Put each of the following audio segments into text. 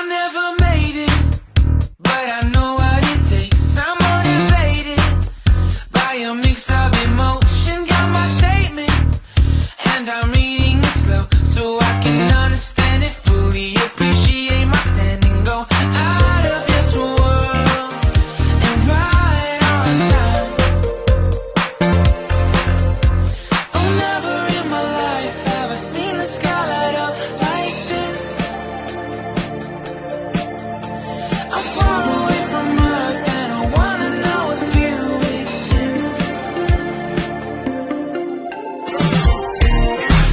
never made it, but I know what it takes. I'm motivated by a mix of emotion. Got my statement, and I'm reading it slow so I can understand it fully. Appreciate my standing, go out of this world and right on time. Oh, never in my life have I seen the sky light up like this. I'm far away from Earth and I wanna know if you exist.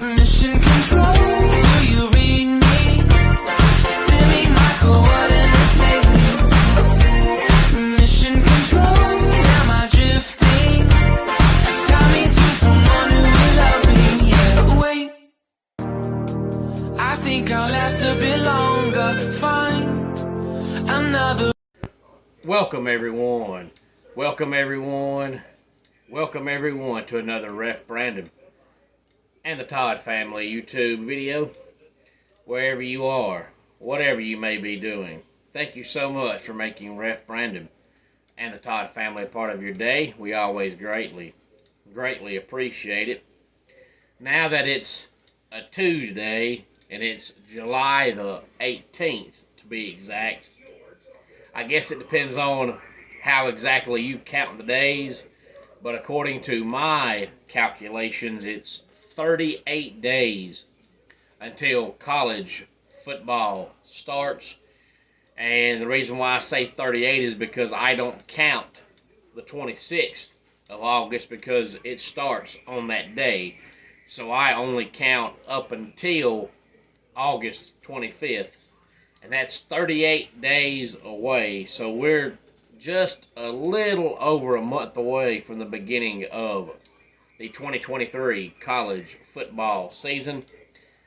Mission control, do you read me? Send me my coordinates lately. Mission control, am I drifting? Tie me to someone who will love me, yeah. Wait, I think I'll last a bit longer. Find another. Welcome everyone. Welcome everyone. Welcome everyone to another Ref Brandon and the Todd family YouTube video. Wherever you are, whatever you may be doing, thank you so much for making Ref Brandon and the Todd family a part of your day. We always greatly appreciate it. Now that it's a Tuesday and it's July the 18th to be exact, I guess it depends on how exactly you count the days, but according to my calculations, it's 38 days until college football starts. And the reason why I say 38 is because I don't count the 26th of August because it starts on that day. So I only count up until August 25th. And that's 38 days away. So we're just a little over a month away from the beginning of the 2023 college football season.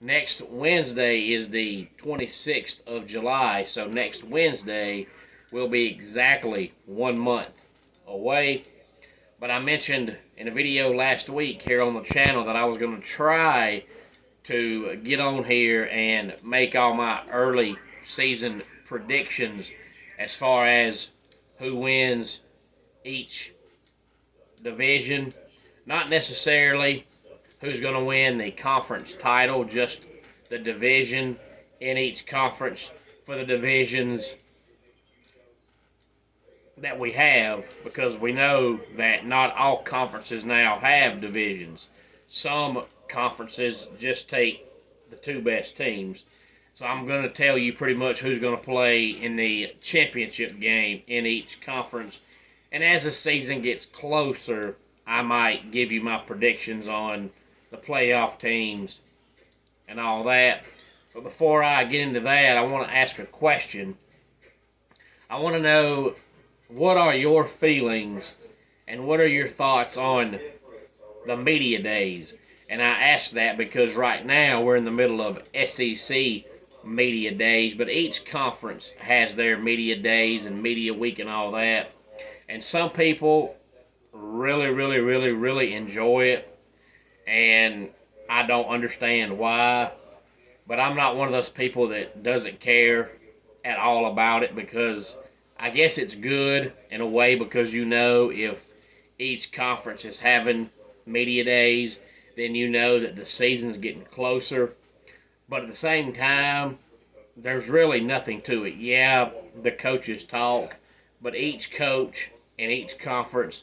Next Wednesday is the 26th of July. So next Wednesday will be exactly 1 month away. But I mentioned in a video last week here on the channel that I was going to try to get on here and make all my early season predictions as far as who wins each division. Not necessarily who's going to win the conference title, just the division in each conference for the divisions that we have, because we know that not all conferences now have divisions. Some conferences just take the two best teams. So I'm going to tell you pretty much who's going to play in the championship game in each conference. And as the season gets closer, I might give you my predictions on the playoff teams and all that. But before I get into that, I want to ask a question. I want to know, what are your feelings and what are your thoughts on the media days? And I ask that because right now we're in the middle of SEC media days, but each conference has their media days and media week and all that. And some people really enjoy it, and I don't understand why. But I'm not one of those people that doesn't care at all about it, because I guess it's good in a way, because you know if each conference is having media days, then you know that the season's getting closer. But at the same time, there's really nothing to it. Yeah, the coaches talk, but each coach in each conference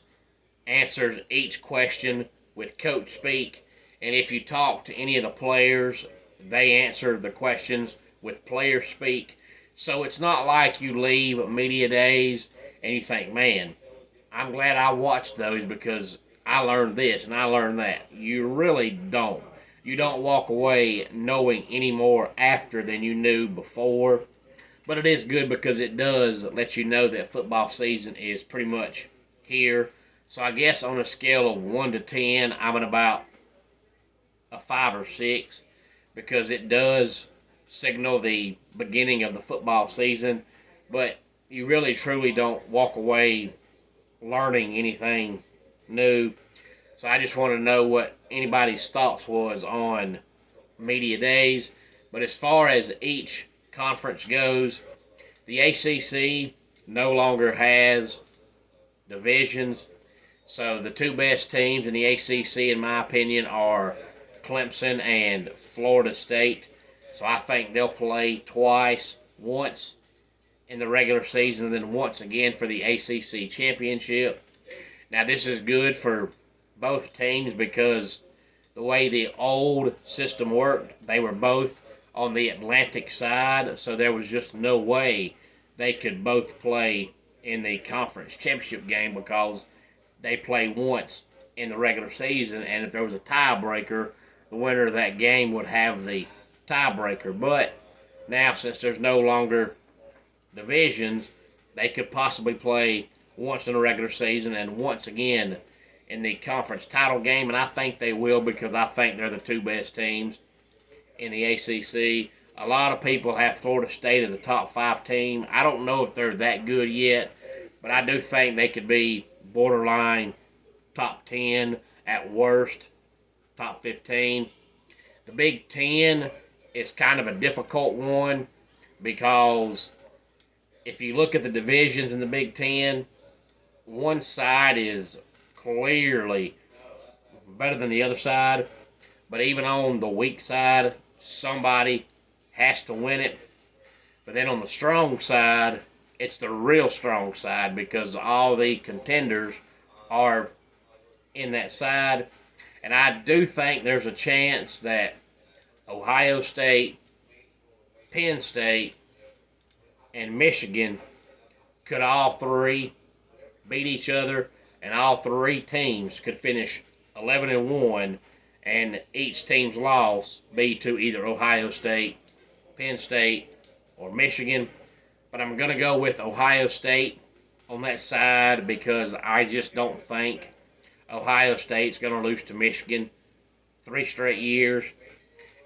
answers each question with coach speak. And if you talk to any of the players, they answer the questions with player speak. So it's not like you leave media days and you think, man, I'm glad I watched those because I learned this and I learned that. You really don't. You don't walk away knowing any more after than you knew before. But it is good because it does let you know that football season is pretty much here. So I guess on a scale of 1 to 10, I'm at about a 5 or 6, because it does signal the beginning of the football season. But you really truly don't walk away learning anything new. So I just want to know what anybody's thoughts was on media days. But as far as each conference goes, the ACC no longer has divisions. So the two best teams in the ACC, in my opinion, are Clemson and Florida State. So I think they'll play twice, once in the regular season and then once again for the ACC championship. Now this is good for both teams because the way the old system worked, they were both on the Atlantic side, so there was just no way they could both play in the conference championship game because they play once in the regular season, and if there was a tiebreaker, the winner of that game would have the tiebreaker. But now, since there's no longer divisions, they could possibly play once in the regular season and once again in the conference title game, and I think they will because I think they're the two best teams in the ACC. A lot of people have Florida State as a top 5 team. I don't know if they're that good yet, but I do think they could be borderline top 10 at worst, top 15. The Big Ten is kind of a difficult one because if you look at the divisions in the Big Ten, one side is clearly better than the other side, but even on the weak side, somebody has to win it. But then on the strong side, it's the real strong side because all the contenders are in that side. And I do think there's a chance that Ohio State, Penn State, and Michigan could all three beat each other, and all three teams could finish 11-1, and each team's loss be to either Ohio State, Penn State, or Michigan. But I'm going to go with Ohio State on that side because I just don't think Ohio State's going to lose to Michigan 3 straight years.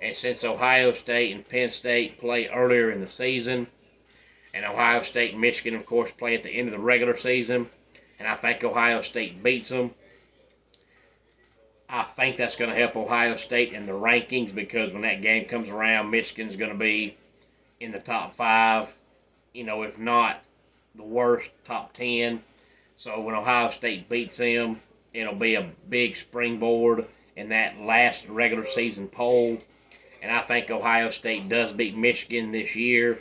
And since Ohio State and Penn State play earlier in the season, and Ohio State and Michigan, of course, play at the end of the regular season, and I think Ohio State beats them, I think that's going to help Ohio State in the rankings because when that game comes around, Michigan's going to be in the top 5, if not the worst, top 10. So when Ohio State beats them, it'll be a big springboard in that last regular season poll. And I think Ohio State does beat Michigan this year.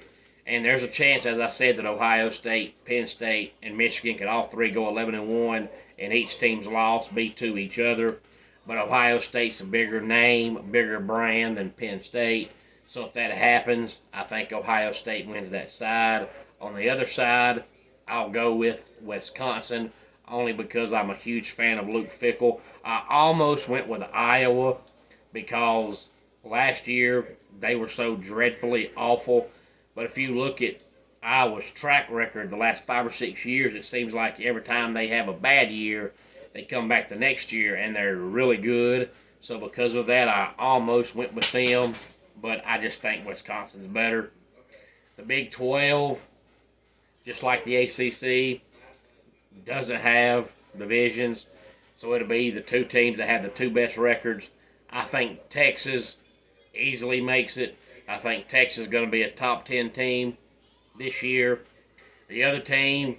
And there's a chance, as I said, that Ohio State, Penn State, and Michigan could all three go 11-1, and each team's loss be to each other. But Ohio State's a bigger name, a bigger brand than Penn State. So if that happens, I think Ohio State wins that side. On the other side, I'll go with Wisconsin, only because I'm a huge fan of Luke Fickell. I almost went with Iowa because last year they were so dreadfully awful. But if you look at Iowa's track record the last 5 or 6 years, it seems like every time they have a bad year, they come back the next year and they're really good. So because of that, I almost went with them, but I just think Wisconsin's better. The Big 12, just like the ACC, doesn't have divisions, so it'll be the two teams that have the two best records. I think Texas easily makes it. I think Texas is going to be a top 10 team this year. The other team,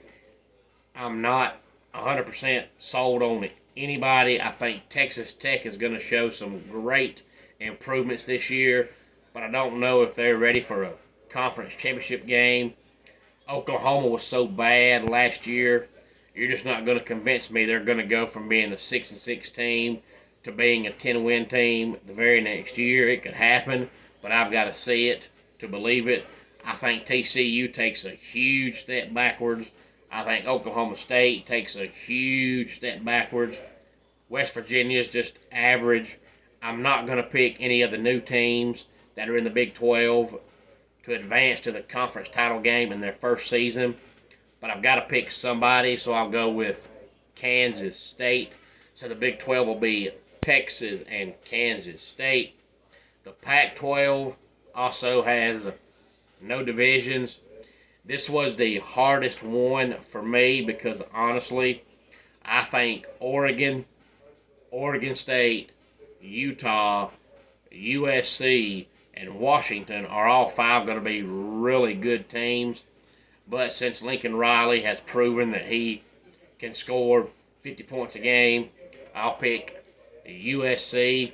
I'm not 100% sold on anybody. I think Texas Tech is going to show some great improvements this year, but I don't know if they're ready for a conference championship game. Oklahoma was so bad last year, you're just not going to convince me they're going to go from being a 6-6 team to being a 10-win team the very next year. It could happen, but I've got to see it to believe it. I think TCU takes a huge step backwards. I think Oklahoma State takes a huge step backwards. West Virginia is just average. I'm not going to pick any of the new teams that are in the Big 12 to advance to the conference title game in their first season, but I've got to pick somebody, so I'll go with Kansas State. So the Big 12 will be Texas and Kansas State. The Pac-12 also has no divisions. This was the hardest one for me because, honestly, I think Oregon, Oregon State, Utah, USC, and Washington are all five going to be really good teams. But since Lincoln Riley has proven that he can score 50 points a game, I'll pick USC.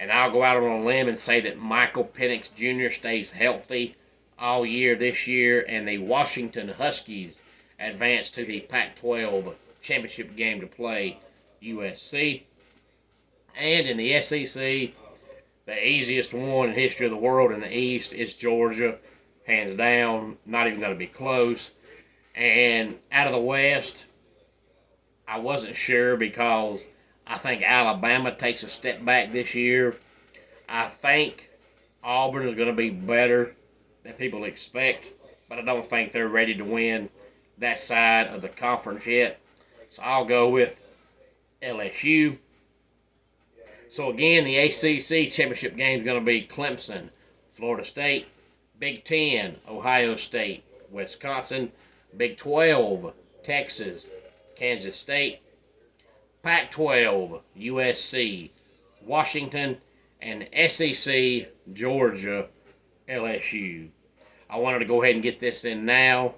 And I'll go out on a limb and say that Michael Penix Jr. stays healthy all year this year, and the Washington Huskies advance to the Pac-12 championship game to play USC. And in the SEC, the easiest one in the history of the world in the East is Georgia, hands down, not even going to be close. And out of the West, I wasn't sure because I think Alabama takes a step back this year. I think Auburn is going to be better than people expect, but I don't think they're ready to win that side of the conference yet. So I'll go with LSU. So again, the ACC championship game is going to be Clemson, Florida State, Big Ten, Ohio State, Wisconsin, Big 12, Texas, Kansas State, Pac-12, USC, Washington, and SEC, Georgia, LSU. I wanted to go ahead and get this in now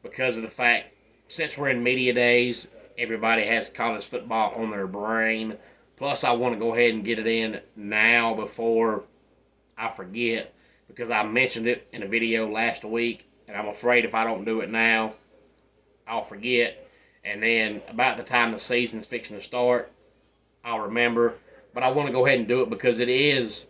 because of the fact, since we're in media days, everybody has college football on their brain. Plus, I want to go ahead and get it in now before I forget, because I mentioned it in a video last week, and I'm afraid if I don't do it now, I'll forget. And then about the time the season's fixing to start, I'll remember. But I want to go ahead and do it because it is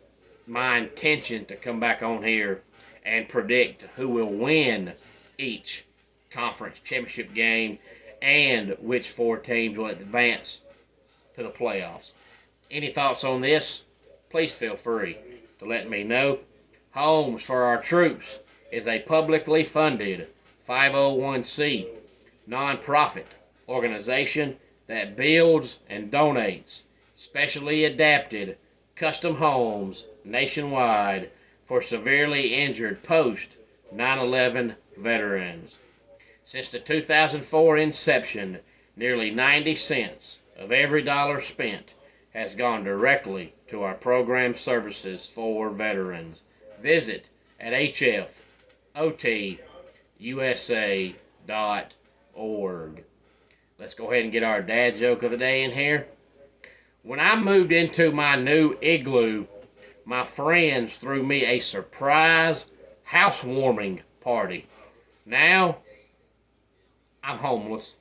my intention to come back on here and predict who will win each conference championship game and which four teams will advance to the playoffs. Any thoughts on this? Please feel free to let me know. Homes for Our Troops is a publicly funded 501c nonprofit organization that builds and donates specially adapted custom homes nationwide for severely injured post 9/11 veterans. Since the 2004 inception, nearly 90 cents of every dollar spent has gone directly to our program services for veterans. Visit at hfotusa.org. Let's go ahead and get our dad joke of the day in here. When I moved into my new igloo, my friends threw me a surprise housewarming party. Now, I'm homeless.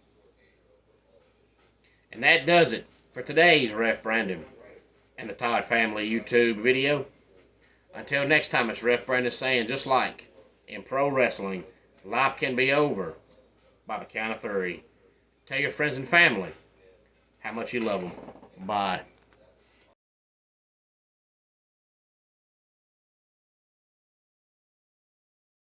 And that does it for today's Ref Brandon and the Todd Family YouTube video. Until next time, it's Ref Brandon saying, just like in pro wrestling, life can be over by the count of 3. Tell your friends and family how much you love them. Bye.